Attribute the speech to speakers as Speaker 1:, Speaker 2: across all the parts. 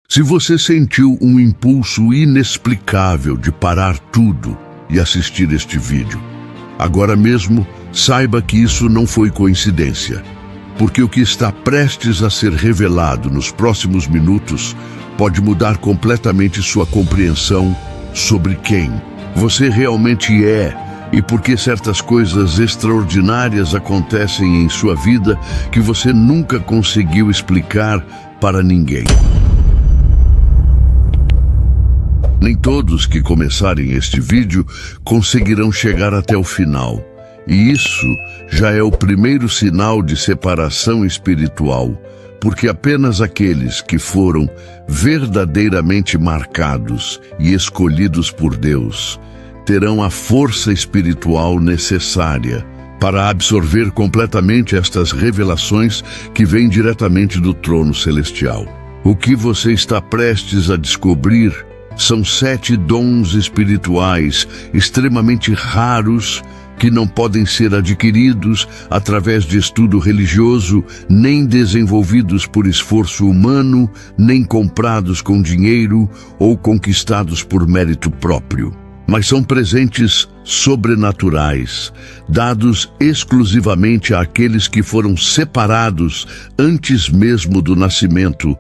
Speaker 1: Se você sentiu um impulso inexplicável de parar tudo e assistir este vídeo, agora mesmo saiba que isso não foi coincidência, porque o que está prestes a ser revelado nos próximos minutos pode mudar completamente sua compreensão sobre quem você realmente é e por que certas coisas extraordinárias acontecem em sua vida que você nunca conseguiu explicar para ninguém. Nem todos que começarem este vídeo conseguirão chegar até o final. E isso já é o primeiro sinal de separação espiritual, porque apenas aqueles que foram verdadeiramente marcados e escolhidos por Deus terão a força espiritual necessária para absorver completamente estas revelações que vêm diretamente do trono celestial. O que você está prestes a descobrir são 7 dons espirituais extremamente raros que não podem ser adquiridos através de estudo religioso, nem desenvolvidos por esforço humano, nem comprados com dinheiro ou conquistados por mérito próprio. Mas são presentes sobrenaturais, dados exclusivamente àqueles que foram separados antes mesmo do nascimento,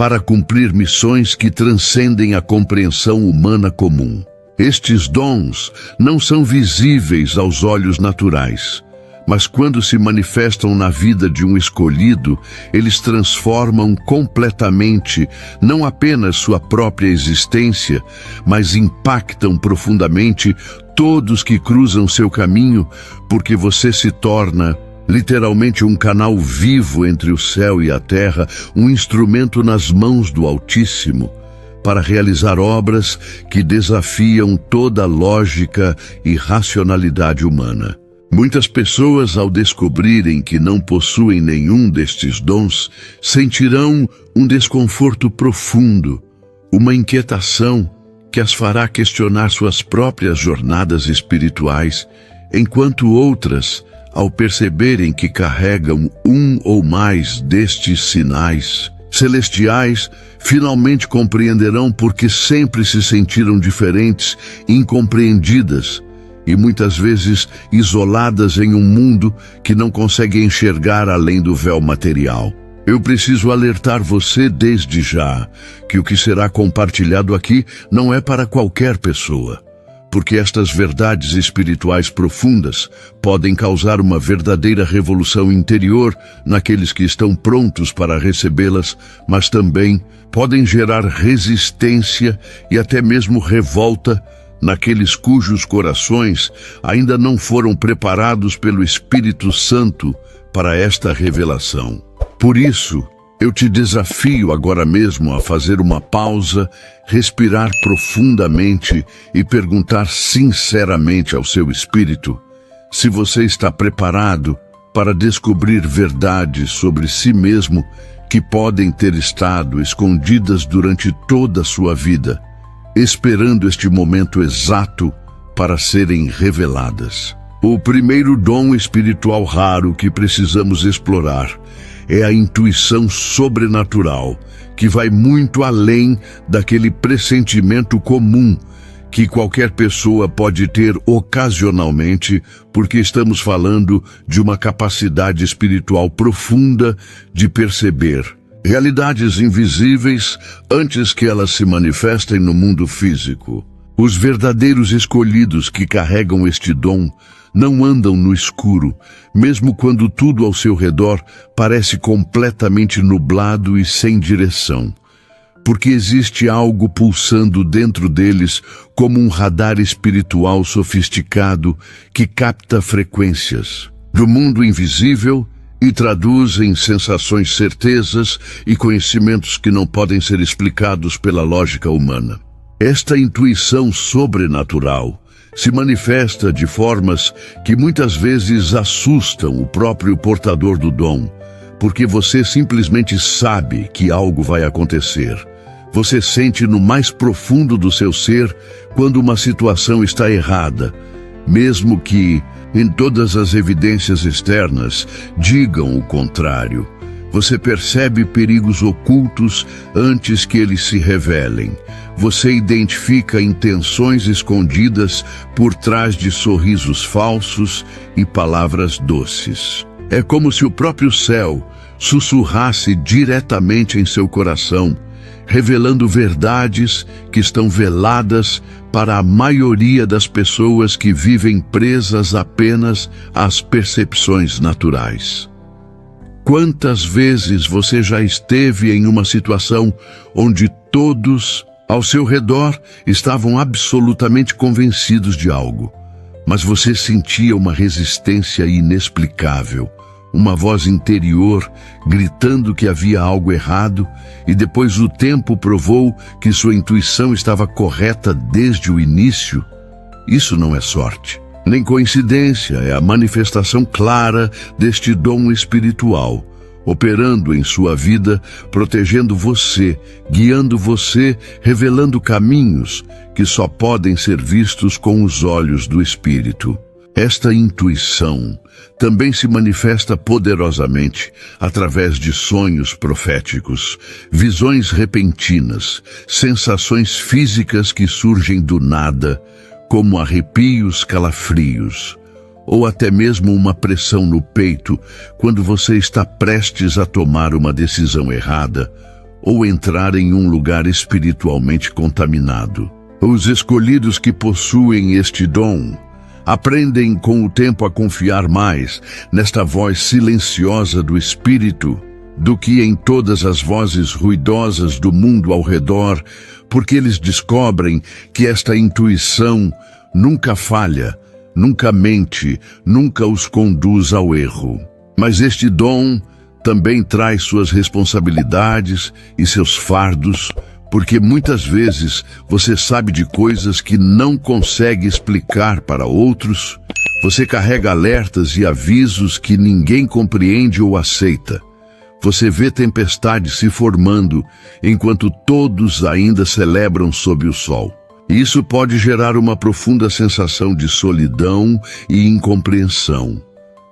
Speaker 1: para cumprir missões que transcendem a compreensão humana comum. Estes dons não são visíveis aos olhos naturais, mas quando se manifestam na vida de um escolhido, eles transformam completamente não apenas sua própria existência, mas impactam profundamente todos que cruzam seu caminho, porque você se torna literalmente um canal vivo entre o céu e a terra, um instrumento nas mãos do Altíssimo, para realizar obras que desafiam toda a lógica e racionalidade humana. Muitas pessoas, ao descobrirem que não possuem nenhum destes dons, sentirão um desconforto profundo, uma inquietação que as fará questionar suas próprias jornadas espirituais, enquanto outras, ao perceberem que carregam um ou mais destes sinais celestiais, finalmente compreenderão porque sempre se sentiram diferentes, incompreendidas e muitas vezes isoladas em um mundo que não consegue enxergar além do véu material. Eu preciso alertar você desde já que o que será compartilhado aqui não é para qualquer pessoa, porque estas verdades espirituais profundas podem causar uma verdadeira revolução interior naqueles que estão prontos para recebê-las, mas também podem gerar resistência e até mesmo revolta naqueles cujos corações ainda não foram preparados pelo Espírito Santo para esta revelação. Por isso, eu te desafio agora mesmo a fazer uma pausa, respirar profundamente e perguntar sinceramente ao seu espírito se você está preparado para descobrir verdades sobre si mesmo que podem ter estado escondidas durante toda a sua vida, esperando este momento exato para serem reveladas. O primeiro dom espiritual raro que precisamos explorar é a intuição sobrenatural, que vai muito além daquele pressentimento comum que qualquer pessoa pode ter ocasionalmente, porque estamos falando de uma capacidade espiritual profunda de perceber realidades invisíveis antes que elas se manifestem no mundo físico. Os verdadeiros escolhidos que carregam este dom não andam no escuro, mesmo quando tudo ao seu redor parece completamente nublado e sem direção, porque existe algo pulsando dentro deles como um radar espiritual sofisticado que capta frequências do mundo invisível e traduz em sensações, certezas e conhecimentos que não podem ser explicados pela lógica humana. Esta intuição sobrenatural se manifesta de formas que muitas vezes assustam o próprio portador do dom, porque você simplesmente sabe que algo vai acontecer. Você sente no mais profundo do seu ser quando uma situação está errada, mesmo que em todas as evidências externas digam o contrário. Você percebe perigos ocultos antes que eles se revelem. Você identifica intenções escondidas por trás de sorrisos falsos e palavras doces. É como se o próprio céu sussurrasse diretamente em seu coração, revelando verdades que estão veladas para a maioria das pessoas que vivem presas apenas às percepções naturais. Quantas vezes você já esteve em uma situação onde todos ao seu redor estavam absolutamente convencidos de algo, mas você sentia uma resistência inexplicável, uma voz interior gritando que havia algo errado, e depois o tempo provou que sua intuição estava correta desde o início? Isso não é sorte, nem coincidência, é a manifestação clara deste dom espiritual, operando em sua vida, protegendo você, guiando você, revelando caminhos que só podem ser vistos com os olhos do Espírito. Esta intuição também se manifesta poderosamente através de sonhos proféticos, visões repentinas, sensações físicas que surgem do nada, como arrepios, calafrios, ou até mesmo uma pressão no peito quando você está prestes a tomar uma decisão errada ou entrar em um lugar espiritualmente contaminado. Os escolhidos que possuem este dom aprendem com o tempo a confiar mais nesta voz silenciosa do Espírito do que em todas as vozes ruidosas do mundo ao redor, porque eles descobrem que esta intuição nunca falha, nunca mente, nunca os conduz ao erro. Mas este dom também traz suas responsabilidades e seus fardos, porque muitas vezes você sabe de coisas que não consegue explicar para outros. Você carrega alertas e avisos que ninguém compreende ou aceita. Você vê tempestades se formando enquanto todos ainda celebram sob o sol. Isso pode gerar uma profunda sensação de solidão e incompreensão.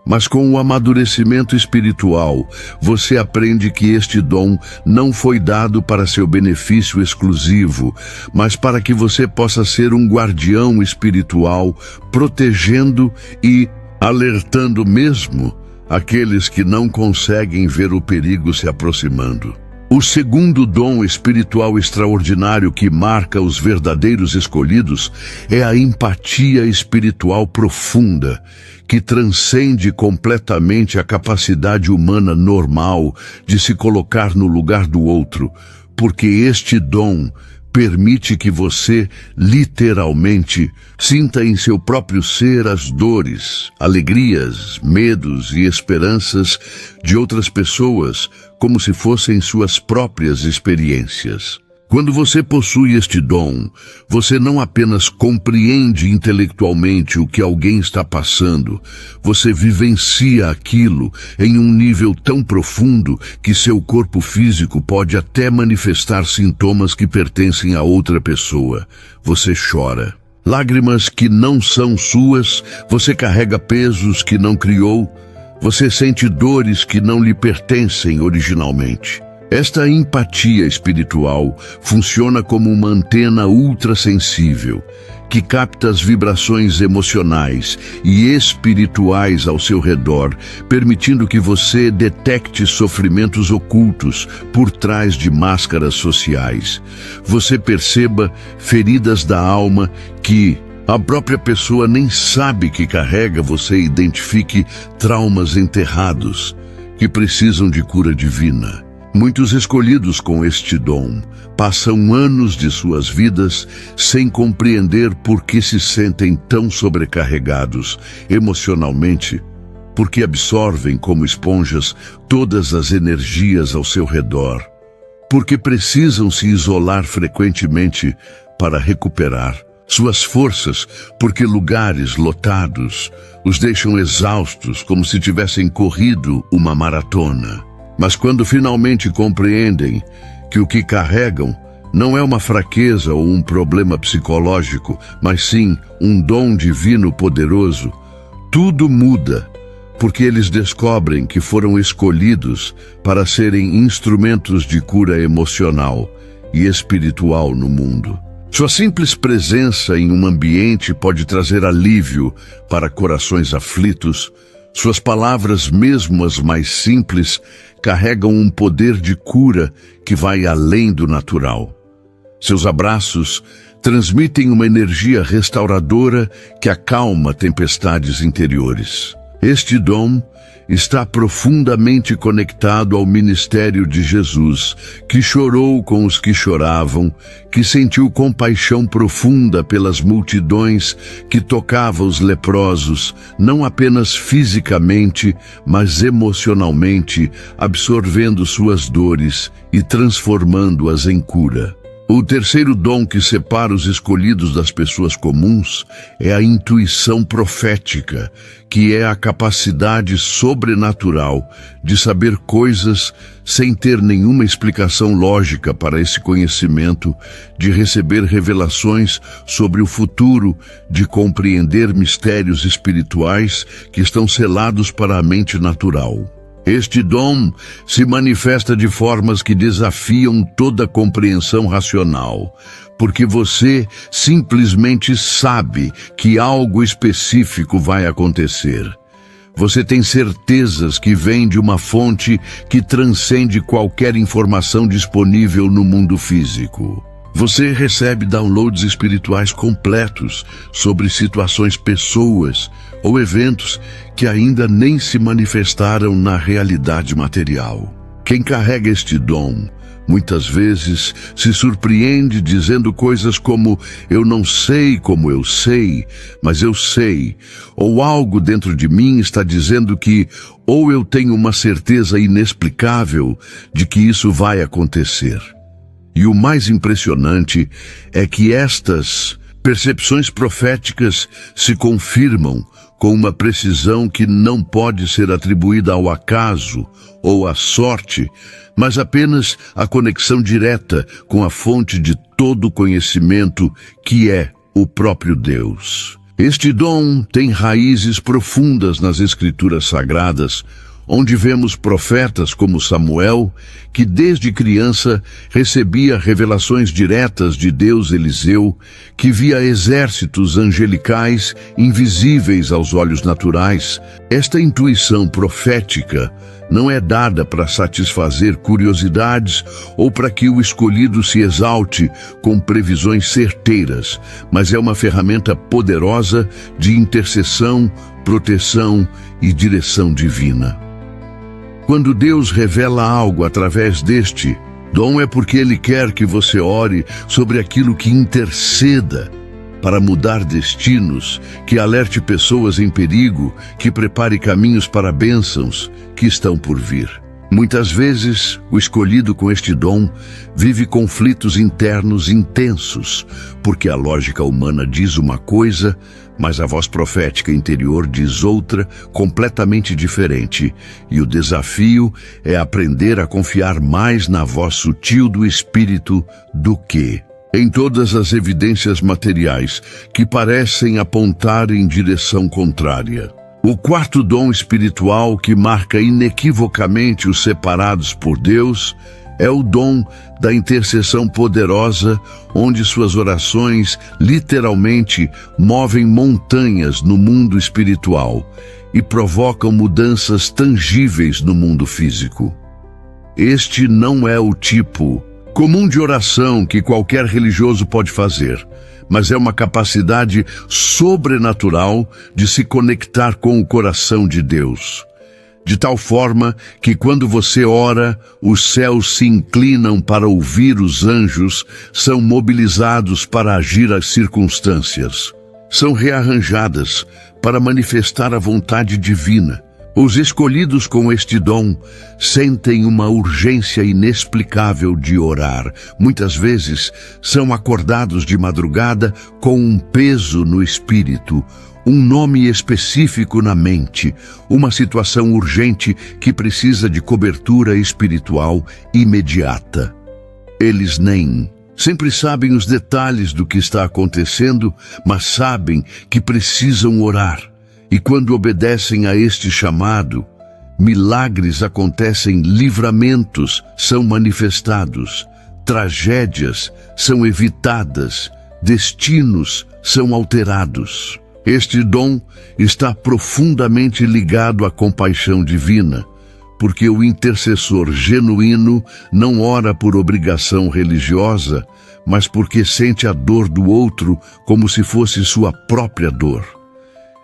Speaker 1: Mas com o amadurecimento espiritual, você aprende que este dom não foi dado para seu benefício exclusivo, mas para que você possa ser um guardião espiritual, protegendo e alertando mesmo aqueles que não conseguem ver o perigo se aproximando. O segundo dom espiritual extraordinário que marca os verdadeiros escolhidos é a empatia espiritual profunda, que transcende completamente a capacidade humana normal de se colocar no lugar do outro, porque este dom permite que você, literalmente, sinta em seu próprio ser as dores, alegrias, medos e esperanças de outras pessoas, como se fossem suas próprias experiências. Quando você possui este dom, você não apenas compreende intelectualmente o que alguém está passando, você vivencia aquilo em um nível tão profundo que seu corpo físico pode até manifestar sintomas que pertencem a outra pessoa. Você chora. Lágrimas que não são suas, você carrega pesos que não criou, você sente dores que não lhe pertencem originalmente. Esta empatia espiritual funciona como uma antena ultrassensível, que capta as vibrações emocionais e espirituais ao seu redor, permitindo que você detecte sofrimentos ocultos por trás de máscaras sociais. Você perceba feridas da alma que a própria pessoa nem sabe que carrega, você identifique traumas enterrados que precisam de cura divina. Muitos escolhidos com este dom passam anos de suas vidas sem compreender por que se sentem tão sobrecarregados emocionalmente, porque absorvem como esponjas todas as energias ao seu redor, porque precisam se isolar frequentemente para recuperar suas forças, porque lugares lotados os deixam exaustos como se tivessem corrido uma maratona. Mas quando finalmente compreendem que o que carregam não é uma fraqueza ou um problema psicológico, mas sim um dom divino poderoso, tudo muda. porque eles descobrem que foram escolhidos para serem instrumentos de cura emocional e espiritual no mundo. Sua simples presença em um ambiente pode trazer alívio para corações aflitos. Suas palavras, mesmo as mais simples, carregam um poder de cura que vai além do natural. Seus abraços transmitem uma energia restauradora que acalma tempestades interiores. Este dom está profundamente conectado ao ministério de Jesus, que chorou com os que choravam, que sentiu compaixão profunda pelas multidões, que tocava os leprosos, não apenas fisicamente, mas emocionalmente, absorvendo suas dores e transformando-as em cura. O terceiro dom que separa os escolhidos das pessoas comuns é a intuição profética, que é a capacidade sobrenatural de saber coisas sem ter nenhuma explicação lógica para esse conhecimento, de receber revelações sobre o futuro, de compreender mistérios espirituais que estão selados para a mente natural. Este dom se manifesta de formas que desafiam toda compreensão racional, porque você simplesmente sabe que algo específico vai acontecer. Você tem certezas que vêm de uma fonte que transcende qualquer informação disponível no mundo físico. Você recebe downloads espirituais completos sobre situações, pessoas ou eventos que ainda nem se manifestaram na realidade material. Quem carrega este dom, muitas vezes se surpreende dizendo coisas como "eu não sei como eu sei, mas eu sei", ou algo dentro de mim está dizendo que ou eu tenho uma certeza inexplicável de que isso vai acontecer. E o mais impressionante é que estas percepções proféticas se confirmam com uma precisão que não pode ser atribuída ao acaso ou à sorte, mas apenas à conexão direta com a fonte de todo conhecimento, que é o próprio Deus. Este dom tem raízes profundas nas Escrituras Sagradas, onde vemos profetas como Samuel, que desde criança recebia revelações diretas de Deus. Eliseu, que via exércitos angelicais invisíveis aos olhos naturais. Esta intuição profética não é dada para satisfazer curiosidades ou para que o escolhido se exalte com previsões certeiras, mas é uma ferramenta poderosa de intercessão, proteção e direção divina. Quando Deus revela algo através deste dom, é porque Ele quer que você ore sobre aquilo que interceda para mudar destinos, que alerte pessoas em perigo, que prepare caminhos para bênçãos que estão por vir. Muitas vezes, o escolhido com este dom vive conflitos internos intensos, porque a lógica humana diz uma coisa, mas a voz profética interior diz outra, completamente diferente. E o desafio é aprender a confiar mais na voz sutil do Espírito do que em todas as evidências materiais que parecem apontar em direção contrária. O quarto dom espiritual que marca inequivocamente os separados por Deus é o dom da intercessão poderosa, onde suas orações literalmente movem montanhas no mundo espiritual e provocam mudanças tangíveis no mundo físico. Este não é o tipo comum de oração que qualquer religioso pode fazer, mas é uma capacidade sobrenatural de se conectar com o coração de Deus. De tal forma que quando você ora, os céus se inclinam para ouvir os anjos, são mobilizados para agir as circunstâncias. São rearranjadas para manifestar a vontade divina. Os escolhidos com este dom sentem uma urgência inexplicável de orar. Muitas vezes são acordados de madrugada com um peso no espírito, um nome específico na mente, uma situação urgente que precisa de cobertura espiritual imediata. Eles nem sempre sabem os detalhes do que está acontecendo, mas sabem que precisam orar. E quando obedecem a este chamado, milagres acontecem, livramentos são manifestados, tragédias são evitadas, destinos são alterados. Este dom está profundamente ligado à compaixão divina, porque o intercessor genuíno não ora por obrigação religiosa, mas porque sente a dor do outro como se fosse sua própria dor.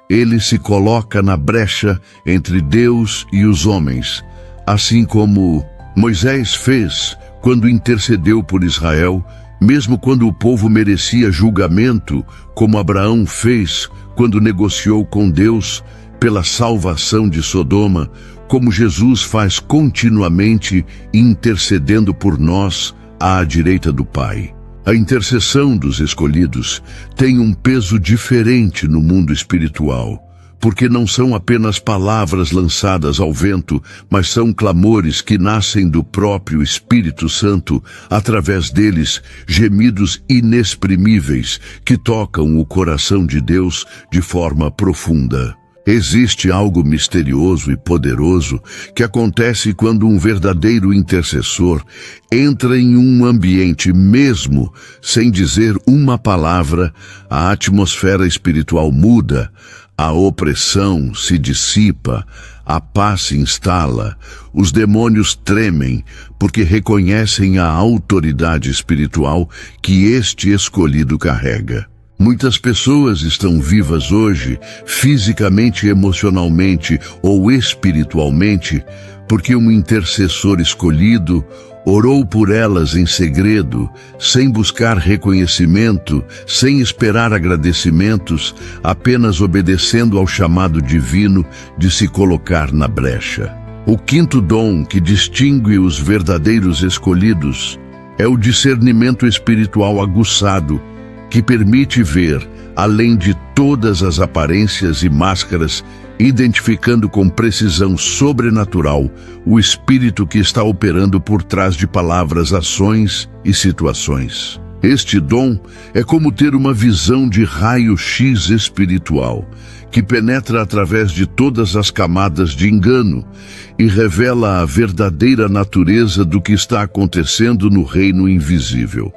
Speaker 1: Ele se coloca na brecha entre Deus e os homens, assim como Moisés fez quando intercedeu por Israel, mesmo quando o povo merecia julgamento, como Abraão fez quando negociou com Deus pela salvação de Sodoma, como Jesus faz continuamente intercedendo por nós à direita do Pai. A intercessão dos escolhidos tem um peso diferente no mundo espiritual, porque não são apenas palavras lançadas ao vento, mas são clamores que nascem do próprio Espírito Santo, através deles, gemidos inexprimíveis que tocam o coração de Deus de forma profunda. Existe algo misterioso e poderoso que acontece quando um verdadeiro intercessor entra em um ambiente mesmo sem dizer uma palavra. A atmosfera espiritual muda, a opressão se dissipa, a paz se instala, os demônios tremem porque reconhecem a autoridade espiritual que este escolhido carrega. Muitas pessoas estão vivas hoje, fisicamente, emocionalmente ou espiritualmente, porque um intercessor escolhido orou por elas em segredo, sem buscar reconhecimento, sem esperar agradecimentos, apenas obedecendo ao chamado divino de se colocar na brecha. O quinto dom que distingue os verdadeiros escolhidos é o discernimento espiritual aguçado, que permite ver, além de todas as aparências e máscaras, identificando com precisão sobrenatural o espírito que está operando por trás de palavras, ações e situações. Este dom é como ter uma visão de raio-x espiritual, que penetra através de todas as camadas de engano e revela a verdadeira natureza do que está acontecendo no reino invisível.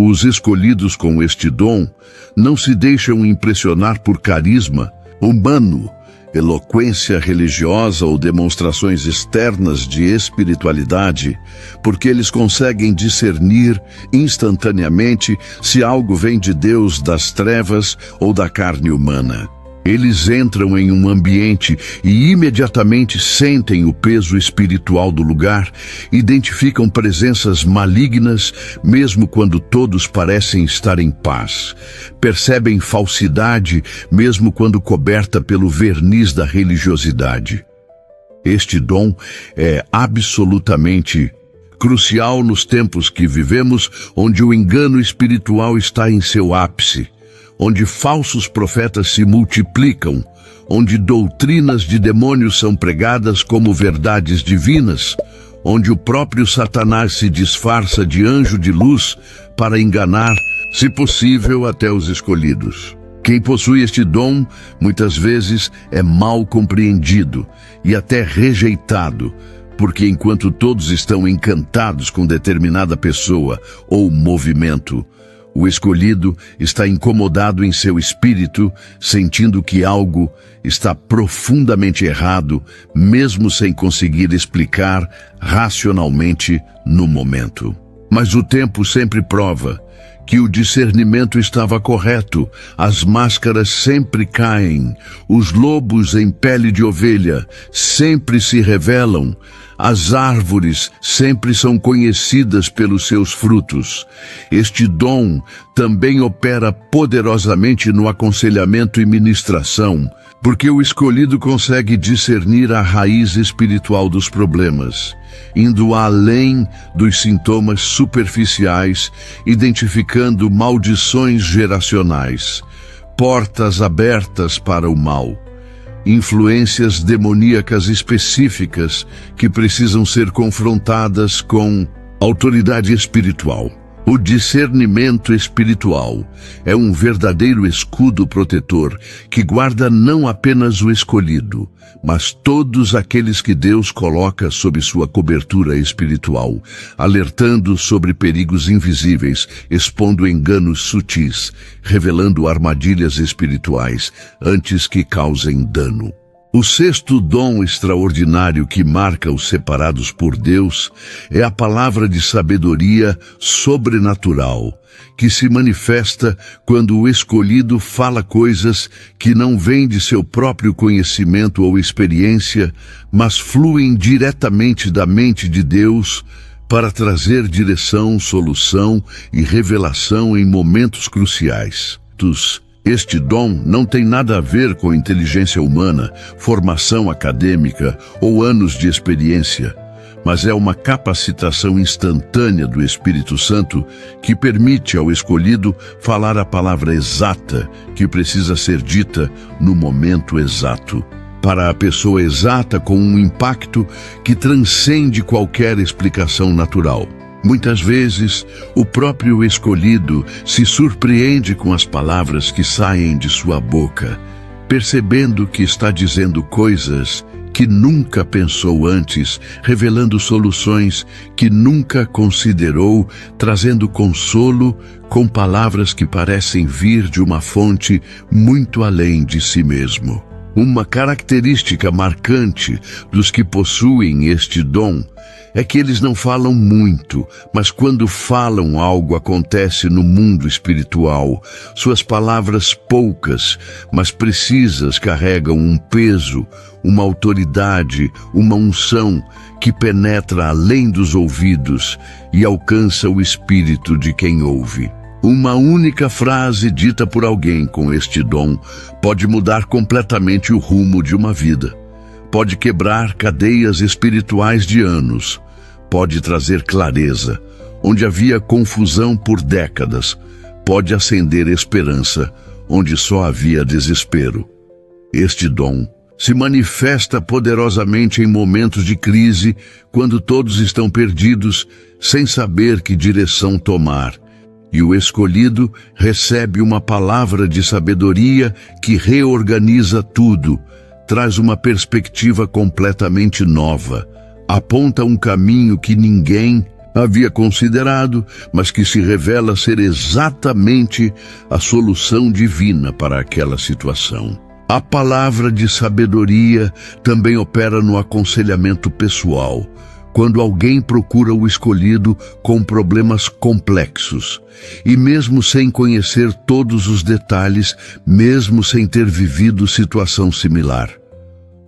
Speaker 1: Os escolhidos com este dom não se deixam impressionar por carisma humano, eloquência religiosa ou demonstrações externas de espiritualidade, porque eles conseguem discernir instantaneamente se algo vem de Deus, das trevas ou da carne humana. Eles entram em um ambiente e imediatamente sentem o peso espiritual do lugar, identificam presenças malignas, mesmo quando todos parecem estar em paz. Percebem falsidade, mesmo quando coberta pelo verniz da religiosidade. Este dom é absolutamente crucial nos tempos que vivemos, onde o engano espiritual está em seu ápice, onde falsos profetas se multiplicam, onde doutrinas de demônios são pregadas como verdades divinas, onde o próprio Satanás se disfarça de anjo de luz para enganar, se possível, até os escolhidos. Quem possui este dom, muitas vezes, é mal compreendido e até rejeitado, porque enquanto todos estão encantados com determinada pessoa ou movimento, o escolhido está incomodado em seu espírito, sentindo que algo está profundamente errado, mesmo sem conseguir explicar racionalmente no momento. Mas o tempo sempre prova que o discernimento estava correto, as máscaras sempre caem, os lobos em pele de ovelha sempre se revelam, as árvores sempre são conhecidas pelos seus frutos. Este dom também opera poderosamente no aconselhamento e ministração, porque o escolhido consegue discernir a raiz espiritual dos problemas, indo além dos sintomas superficiais, identificando maldições geracionais, portas abertas para o mal, influências demoníacas específicas que precisam ser confrontadas com autoridade espiritual. O discernimento espiritual é um verdadeiro escudo protetor que guarda não apenas o escolhido, mas todos aqueles que Deus coloca sob sua cobertura espiritual, alertando sobre perigos invisíveis, expondo enganos sutis, revelando armadilhas espirituais antes que causem dano. O sexto dom extraordinário que marca os separados por Deus é a palavra de sabedoria sobrenatural, que se manifesta quando o escolhido fala coisas que não vêm de seu próprio conhecimento ou experiência, mas fluem diretamente da mente de Deus para trazer direção, solução e revelação em momentos cruciais. Este dom não tem nada a ver com inteligência humana, formação acadêmica ou anos de experiência, mas é uma capacitação instantânea do Espírito Santo que permite ao escolhido falar a palavra exata que precisa ser dita no momento exato, para a pessoa exata, com um impacto que transcende qualquer explicação natural. Muitas vezes, o próprio escolhido se surpreende com as palavras que saem de sua boca, percebendo que está dizendo coisas que nunca pensou antes, revelando soluções que nunca considerou, trazendo consolo com palavras que parecem vir de uma fonte muito além de si mesmo. Uma característica marcante dos que possuem este dom é que eles não falam muito, mas quando falam, algo acontece no mundo espiritual. Suas palavras poucas, mas precisas, carregam um peso, uma autoridade, uma unção que penetra além dos ouvidos e alcança o espírito de quem ouve. Uma única frase dita por alguém com este dom pode mudar completamente o rumo de uma vida. Pode quebrar cadeias espirituais de anos. Pode trazer clareza onde havia confusão por décadas. Pode acender esperança onde só havia desespero. Este dom se manifesta poderosamente em momentos de crise, quando todos estão perdidos, sem saber que direção tomar. E o escolhido recebe uma palavra de sabedoria que reorganiza tudo, traz uma perspectiva completamente nova, aponta um caminho que ninguém havia considerado, mas que se revela ser exatamente a solução divina para aquela situação. A palavra de sabedoria também opera no aconselhamento pessoal, quando alguém procura o escolhido com problemas complexos, e mesmo sem conhecer todos os detalhes, mesmo sem ter vivido situação similar.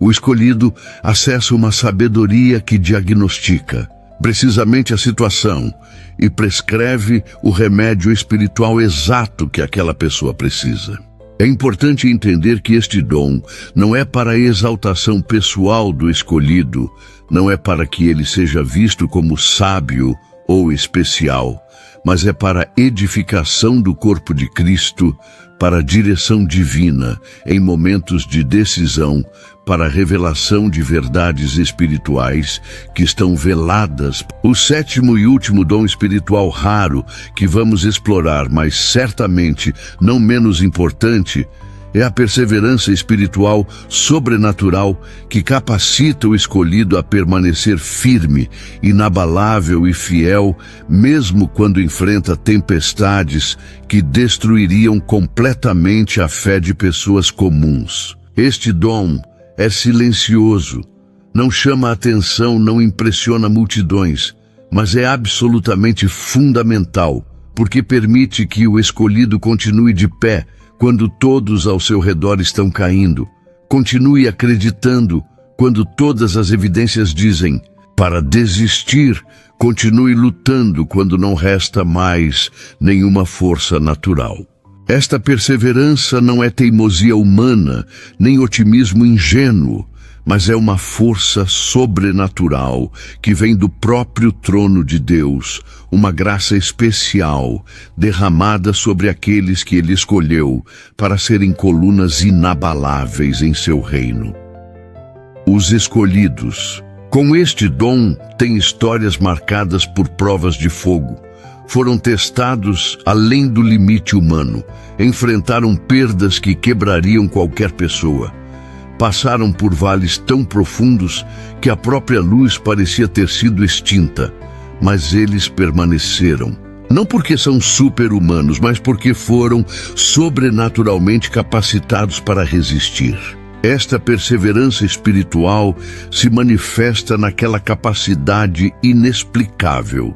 Speaker 1: O escolhido acessa uma sabedoria que diagnostica precisamente a situação e prescreve o remédio espiritual exato que aquela pessoa precisa. É importante entender que este dom não é para a exaltação pessoal do escolhido, não é para que ele seja visto como sábio ou especial, mas é para a edificação do corpo de Cristo, para a direção divina em momentos de decisão, para a revelação de verdades espirituais que estão veladas. O sétimo e último dom espiritual raro que vamos explorar, mas certamente não menos importante, é a perseverança espiritual sobrenatural que capacita o escolhido a permanecer firme, inabalável e fiel, mesmo quando enfrenta tempestades que destruiriam completamente a fé de pessoas comuns. Este dom é silencioso, não chama a atenção, não impressiona multidões, mas é absolutamente fundamental, porque permite que o escolhido continue de pé quando todos ao seu redor estão caindo. Continue acreditando quando todas as evidências dizem para desistir. Continue lutando quando não resta mais nenhuma força natural. Esta perseverança não é teimosia humana, nem otimismo ingênuo, mas é uma força sobrenatural que vem do próprio trono de Deus, uma graça especial derramada sobre aqueles que Ele escolheu para serem colunas inabaláveis em seu reino. Os escolhidos. Com este dom, têm histórias marcadas por provas de fogo, foram testados além do limite humano, enfrentaram perdas que quebrariam qualquer pessoa. Passaram por vales tão profundos que a própria luz parecia ter sido extinta, mas eles permaneceram. Não porque são super-humanos, mas porque foram sobrenaturalmente capacitados para resistir. Esta perseverança espiritual se manifesta naquela capacidade inexplicável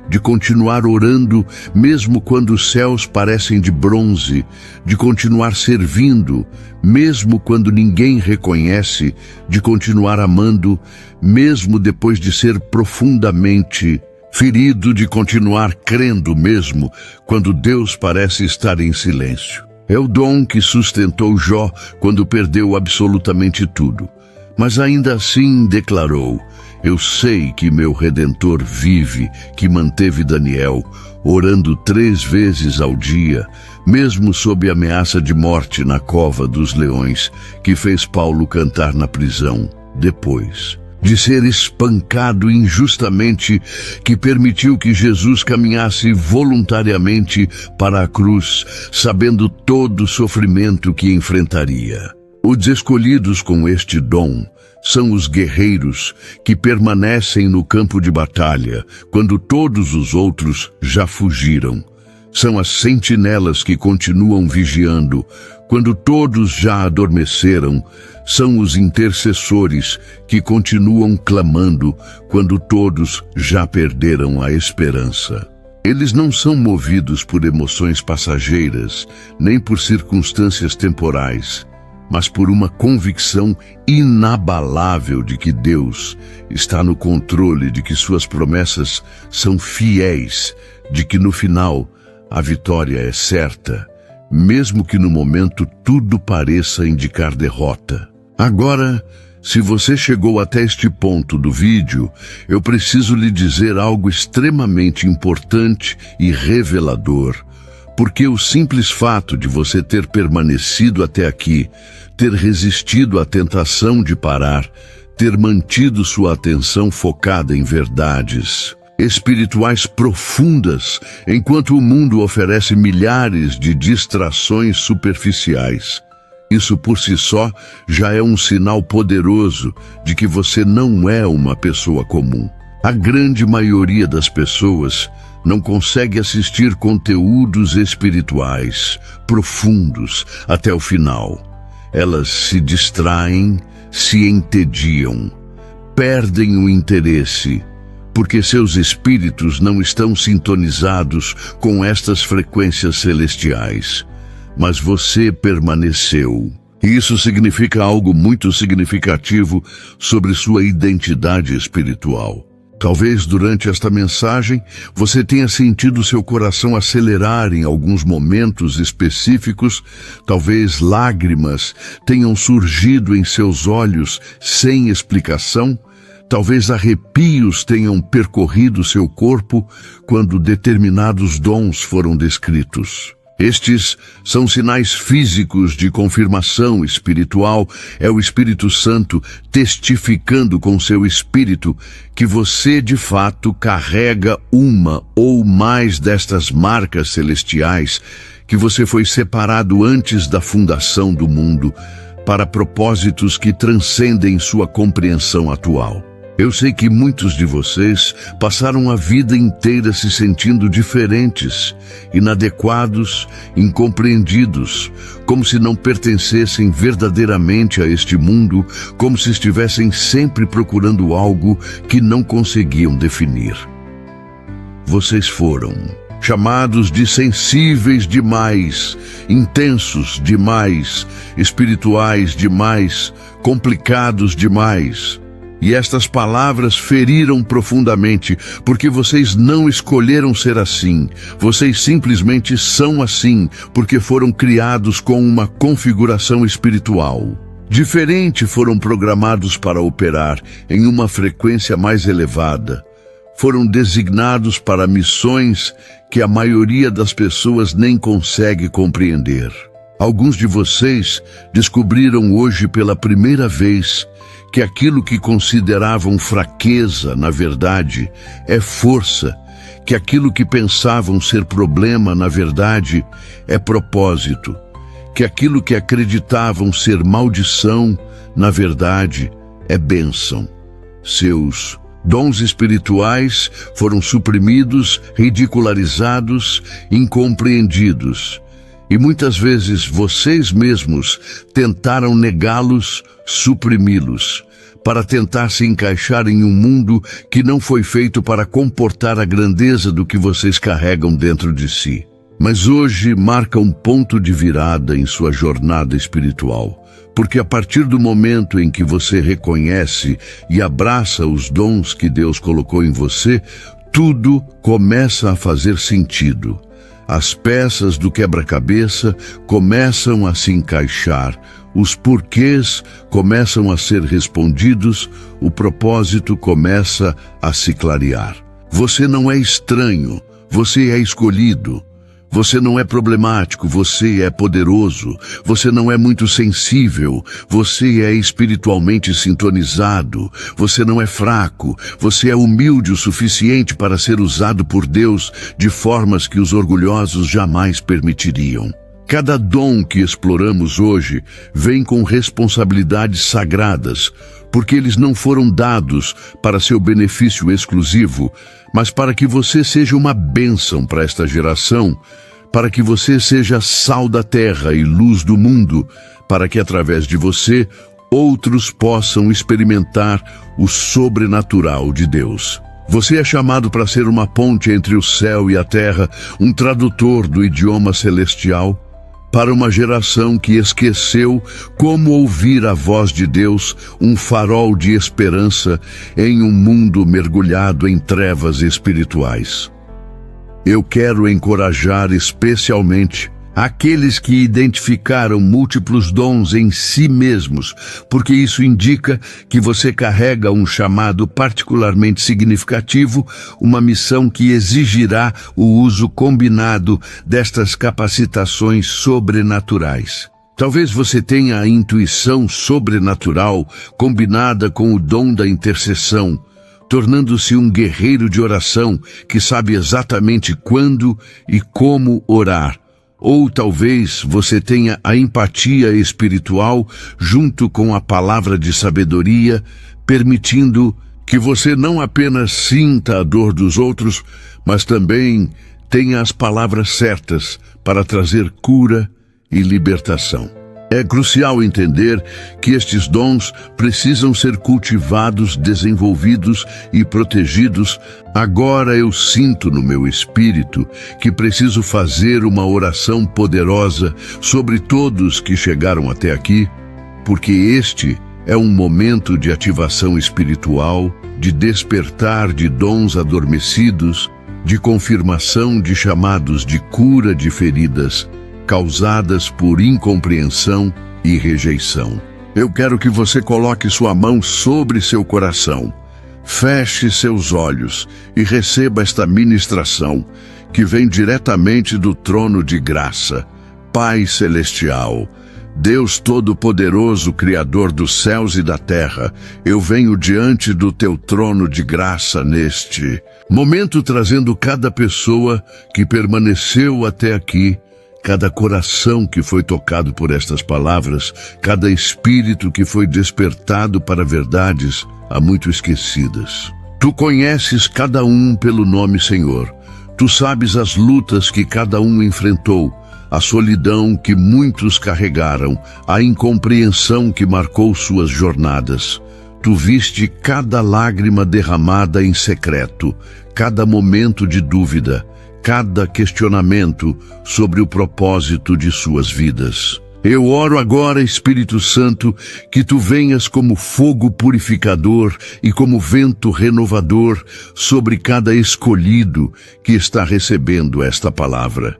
Speaker 1: de continuar orando mesmo quando os céus parecem de bronze, de continuar servindo mesmo quando ninguém reconhece, de continuar amando mesmo depois de ser profundamente ferido, de continuar crendo mesmo quando Deus parece estar em silêncio. É o dom que sustentou Jó quando perdeu absolutamente tudo. Mas ainda assim declarou: eu sei que meu Redentor vive, que manteve Daniel orando 3 vezes ao dia, mesmo sob ameaça de morte na cova dos leões, que fez Paulo cantar na prisão depois de ser espancado injustamente, que permitiu que Jesus caminhasse voluntariamente para a cruz, sabendo todo o sofrimento que enfrentaria. Os escolhidos com este dom são os guerreiros que permanecem no campo de batalha, quando todos os outros já fugiram. São as sentinelas que continuam vigiando, quando todos já adormeceram. São os intercessores que continuam clamando, quando todos já perderam a esperança. Eles não são movidos por emoções passageiras, nem por circunstâncias temporais, mas por uma convicção inabalável de que Deus está no controle, de que suas promessas são fiéis, de que no final a vitória é certa, mesmo que no momento tudo pareça indicar derrota. Agora, se você chegou até este ponto do vídeo, eu preciso lhe dizer algo extremamente importante e revelador, porque o simples fato de você ter permanecido até aqui, ter resistido à tentação de parar, ter mantido sua atenção focada em verdades espirituais profundas, enquanto o mundo oferece milhares de distrações superficiais. Isso por si só já é um sinal poderoso de que você não é uma pessoa comum. A grande maioria das pessoas não consegue assistir conteúdos espirituais profundos até o final. Elas se distraem, se entediam, perdem o interesse, porque seus espíritos não estão sintonizados com estas frequências celestiais. Mas você permaneceu. E isso significa algo muito significativo sobre sua identidade espiritual. Talvez durante esta mensagem você tenha sentido seu coração acelerar em alguns momentos específicos, talvez lágrimas tenham surgido em seus olhos sem explicação, talvez arrepios tenham percorrido seu corpo quando determinados dons foram descritos. Estes são sinais físicos de confirmação espiritual. É o Espírito Santo testificando com seu espírito que você de fato carrega uma ou mais destas marcas celestiais, que você foi separado antes da fundação do mundo para propósitos que transcendem sua compreensão atual. Eu sei que muitos de vocês passaram a vida inteira se sentindo diferentes, inadequados, incompreendidos, como se não pertencessem verdadeiramente a este mundo, como se estivessem sempre procurando algo que não conseguiam definir. Vocês foram chamados de sensíveis demais, intensos demais, espirituais demais, complicados demais. E estas palavras feriram profundamente, porque vocês não escolheram ser assim. Vocês simplesmente são assim, porque foram criados com uma configuração espiritual diferente, foram programados para operar em uma frequência mais elevada. Foram designados para missões que a maioria das pessoas nem consegue compreender. Alguns de vocês descobriram hoje pela primeira vez que aquilo que consideravam fraqueza, na verdade, é força, que aquilo que pensavam ser problema, na verdade, é propósito, que aquilo que acreditavam ser maldição, na verdade, é bênção. Seus dons espirituais foram suprimidos, ridicularizados, incompreendidos. E muitas vezes vocês mesmos tentaram negá-los, suprimi-los, para tentar se encaixar em um mundo que não foi feito para comportar a grandeza do que vocês carregam dentro de si. Mas hoje marca um ponto de virada em sua jornada espiritual, porque a partir do momento em que você reconhece e abraça os dons que Deus colocou em você, tudo começa a fazer sentido. As peças do quebra-cabeça começam a se encaixar, os porquês começam a ser respondidos, o propósito começa a se clarear. Você não é estranho, você é escolhido. Você não é problemático, você é poderoso. Você não é muito sensível, você é espiritualmente sintonizado. Você não é fraco, você é humilde o suficiente para ser usado por Deus de formas que os orgulhosos jamais permitiriam. Cada dom que exploramos hoje vem com responsabilidades sagradas, porque eles não foram dados para seu benefício exclusivo, mas para que você seja uma bênção para esta geração, para que você seja sal da terra e luz do mundo, para que através de você outros possam experimentar o sobrenatural de Deus. Você é chamado para ser uma ponte entre o céu e a terra, um tradutor do idioma celestial, para uma geração que esqueceu como ouvir a voz de Deus, um farol de esperança em um mundo mergulhado em trevas espirituais. Eu quero encorajar especialmente aqueles que identificaram múltiplos dons em si mesmos, porque isso indica que você carrega um chamado particularmente significativo, uma missão que exigirá o uso combinado destas capacitações sobrenaturais. Talvez você tenha a intuição sobrenatural combinada com o dom da intercessão, tornando-se um guerreiro de oração que sabe exatamente quando e como orar. Ou talvez você tenha a empatia espiritual junto com a palavra de sabedoria, permitindo que você não apenas sinta a dor dos outros, mas também tenha as palavras certas para trazer cura e libertação. É crucial entender que estes dons precisam ser cultivados, desenvolvidos e protegidos. Agora eu sinto no meu espírito que preciso fazer uma oração poderosa sobre todos que chegaram até aqui, porque este é um momento de ativação espiritual, de despertar de dons adormecidos, de confirmação de chamados de cura de feridas causadas por incompreensão e rejeição. Eu quero que você coloque sua mão sobre seu coração, feche seus olhos e receba esta ministração que vem diretamente do trono de graça. Pai Celestial, Deus Todo-Poderoso, Criador dos céus e da terra, eu venho diante do teu trono de graça neste momento, trazendo cada pessoa que permaneceu até aqui, cada coração que foi tocado por estas palavras, cada espírito que foi despertado para verdades há muito esquecidas. Tu conheces cada um pelo nome, Senhor. Tu sabes as lutas que cada um enfrentou, a solidão que muitos carregaram, a incompreensão que marcou suas jornadas. Tu viste cada lágrima derramada em secreto, cada momento de dúvida, cada questionamento sobre o propósito de suas vidas. Eu oro agora, Espírito Santo, que tu venhas como fogo purificador e como vento renovador sobre cada escolhido que está recebendo esta palavra.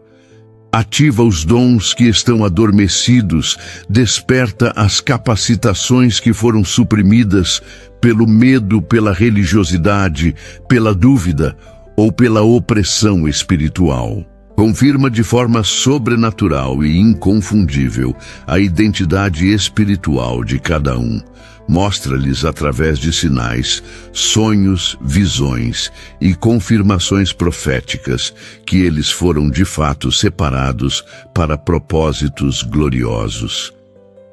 Speaker 1: Ativa os dons que estão adormecidos, desperta as capacitações que foram suprimidas pelo medo, pela religiosidade, pela dúvida ou pela opressão espiritual. Confirma de forma sobrenatural e inconfundível a identidade espiritual de cada um. Mostra-lhes através de sinais, sonhos, visões e confirmações proféticas que eles foram de fato separados para propósitos gloriosos.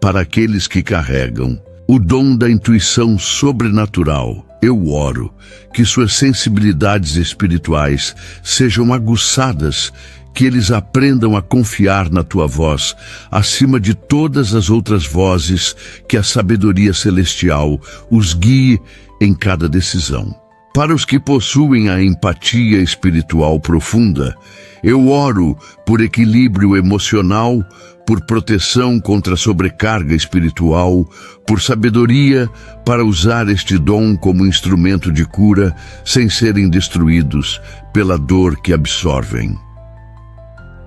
Speaker 1: Para aqueles que carregam o dom da intuição sobrenatural, eu oro que suas sensibilidades espirituais sejam aguçadas, que eles aprendam a confiar na tua voz, acima de todas as outras vozes, que a sabedoria celestial os guie em cada decisão. Para os que possuem a empatia espiritual profunda, eu oro por equilíbrio emocional, por proteção contra sobrecarga espiritual, por sabedoria para usar este dom como instrumento de cura, sem serem destruídos pela dor que absorvem.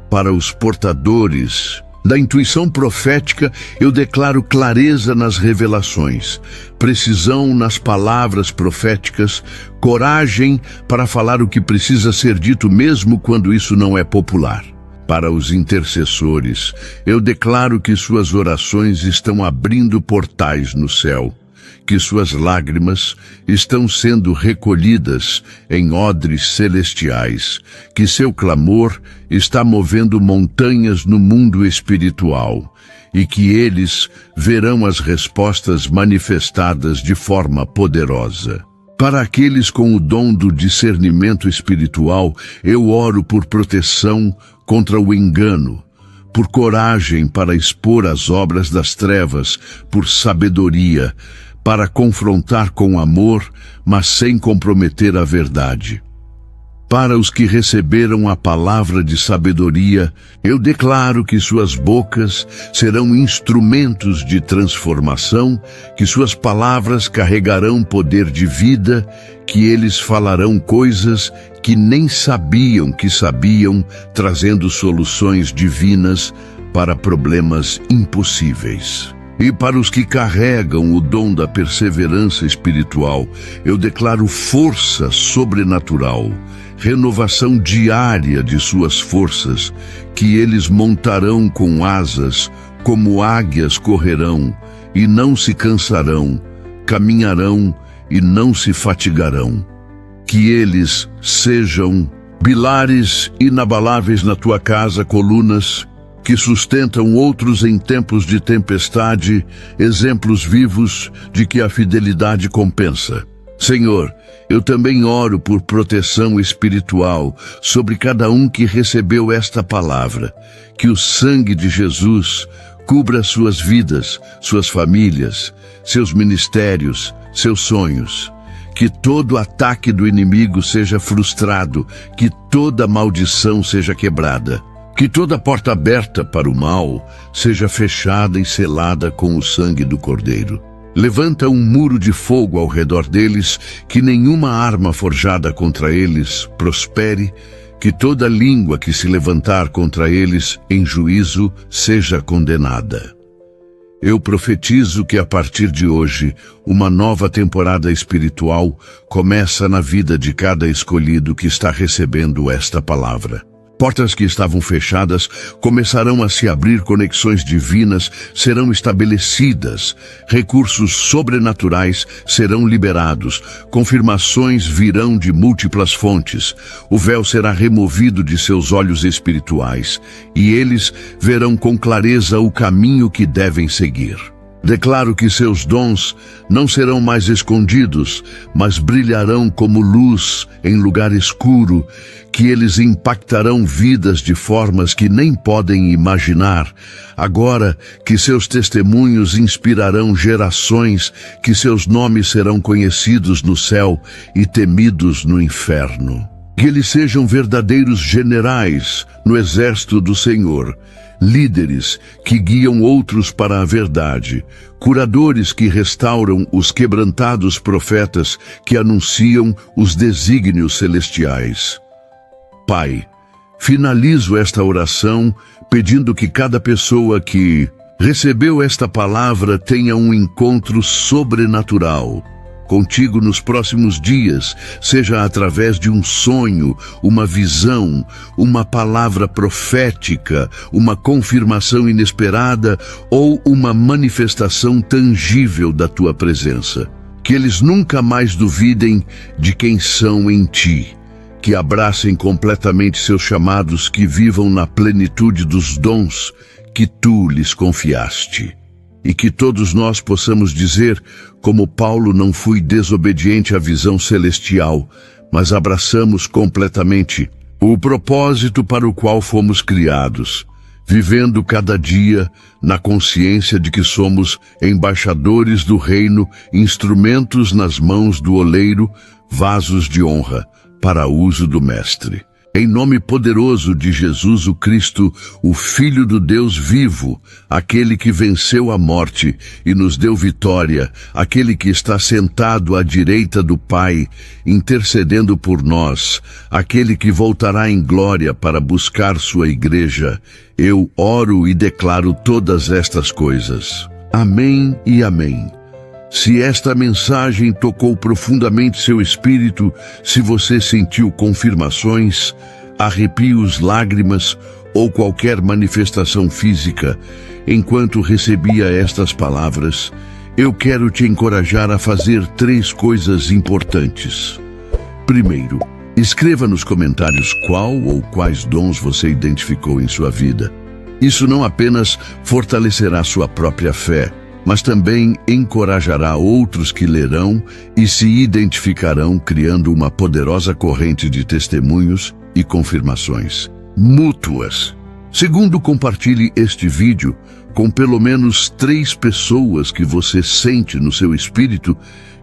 Speaker 1: Para os portadores da intuição profética, eu declaro clareza nas revelações, precisão nas palavras proféticas, coragem para falar o que precisa ser dito mesmo quando isso não é popular. Para os intercessores, eu declaro que suas orações estão abrindo portais no céu, que suas lágrimas estão sendo recolhidas em odres celestiais, que seu clamor está movendo montanhas no mundo espiritual e que eles verão as respostas manifestadas de forma poderosa. Para aqueles com o dom do discernimento espiritual, eu oro por proteção contra o engano, por coragem para expor as obras das trevas, por sabedoria, para confrontar com amor, mas sem comprometer a verdade. Para os que receberam a palavra de sabedoria, eu declaro que suas bocas serão instrumentos de transformação, que suas palavras carregarão poder de vida, que eles falarão coisas que nem sabiam que sabiam, trazendo soluções divinas para problemas impossíveis. E para os que carregam o dom da perseverança espiritual, eu declaro força sobrenatural, renovação diária de suas forças, que eles montarão com asas, como águias correrão, e não se cansarão, caminharão e não se fatigarão. Que eles sejam pilares inabaláveis na tua casa, colunas que sustentam outros em tempos de tempestade, exemplos vivos de que a fidelidade compensa. Senhor, eu também oro por proteção espiritual sobre cada um que recebeu esta palavra, que o sangue de Jesus cubra suas vidas, suas famílias, seus ministérios, seus sonhos. Que todo ataque do inimigo seja frustrado, que toda maldição seja quebrada. Que toda porta aberta para o mal seja fechada e selada com o sangue do Cordeiro. Levanta um muro de fogo ao redor deles, que nenhuma arma forjada contra eles prospere, que toda língua que se levantar contra eles em juízo seja condenada. Eu profetizo que a partir de hoje, uma nova temporada espiritual começa na vida de cada escolhido que está recebendo esta palavra. Portas que estavam fechadas começarão a se abrir, conexões divinas serão estabelecidas, recursos sobrenaturais serão liberados, confirmações virão de múltiplas fontes, o véu será removido de seus olhos espirituais, e eles verão com clareza o caminho que devem seguir. Declaro que seus dons não serão mais escondidos, mas brilharão como luz em lugar escuro, que eles impactarão vidas de formas que nem podem imaginar. Agora que seus testemunhos inspirarão gerações, que seus nomes serão conhecidos no céu e temidos no inferno. Que eles sejam verdadeiros generais no exército do Senhor, líderes que guiam outros para a verdade, curadores que restauram os quebrantados, profetas que anunciam os desígnios celestiais. Pai, finalizo esta oração pedindo que cada pessoa que recebeu esta palavra tenha um encontro sobrenatural contigo nos próximos dias, seja através de um sonho, uma visão, uma palavra profética, uma confirmação inesperada ou uma manifestação tangível da tua presença. Que eles nunca mais duvidem de quem são em ti, que abracem completamente seus chamados, que vivam na plenitude dos dons que tu lhes confiaste. E que todos nós possamos dizer, como Paulo: não fui desobediente à visão celestial, mas abraçamos completamente o propósito para o qual fomos criados, vivendo cada dia na consciência de que somos embaixadores do reino, instrumentos nas mãos do oleiro, vasos de honra para uso do Mestre. Em nome poderoso de Jesus o Cristo, o Filho do Deus vivo, aquele que venceu a morte e nos deu vitória, aquele que está sentado à direita do Pai, intercedendo por nós, aquele que voltará em glória para buscar sua igreja, eu oro e declaro todas estas coisas. Amém e amém. Se esta mensagem tocou profundamente seu espírito, se você sentiu confirmações, arrepios, lágrimas ou qualquer manifestação física, enquanto recebia estas palavras, eu quero te encorajar a fazer 3 coisas importantes. Primeiro, escreva nos comentários qual ou quais dons você identificou em sua vida. Isso não apenas fortalecerá sua própria fé, mas também encorajará outros que lerão e se identificarão, criando uma poderosa corrente de testemunhos e confirmações mútuas. Segundo, compartilhe este vídeo com pelo menos 3 pessoas que você sente no seu espírito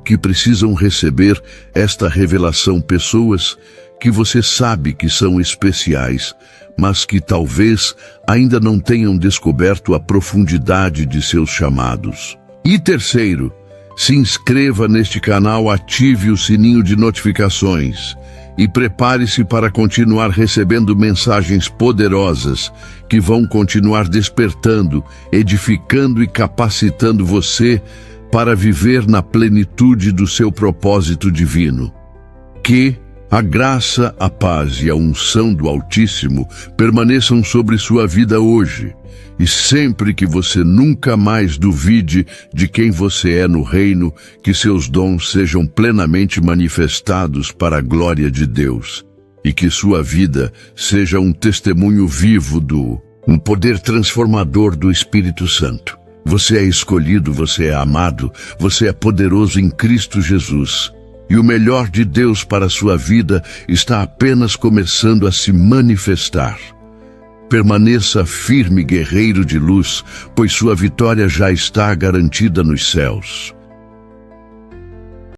Speaker 1: que precisam receber esta revelação, pessoas que você sabe que são especiais, mas que talvez ainda não tenham descoberto a profundidade de seus chamados. E terceiro, se inscreva neste canal, ative o sininho de notificações e prepare-se para continuar recebendo mensagens poderosas que vão continuar despertando, edificando e capacitando você para viver na plenitude do seu propósito divino. Que a graça, a paz e a unção do Altíssimo permaneçam sobre sua vida hoje, e sempre que você nunca mais duvide de quem você é no reino, que seus dons sejam plenamente manifestados para a glória de Deus, e que sua vida seja um testemunho vivo um poder transformador do Espírito Santo. Você é escolhido, você é amado, você é poderoso em Cristo Jesus. E o melhor de Deus para a sua vida está apenas começando a se manifestar. Permaneça firme, guerreiro de luz, pois sua vitória já está garantida nos céus.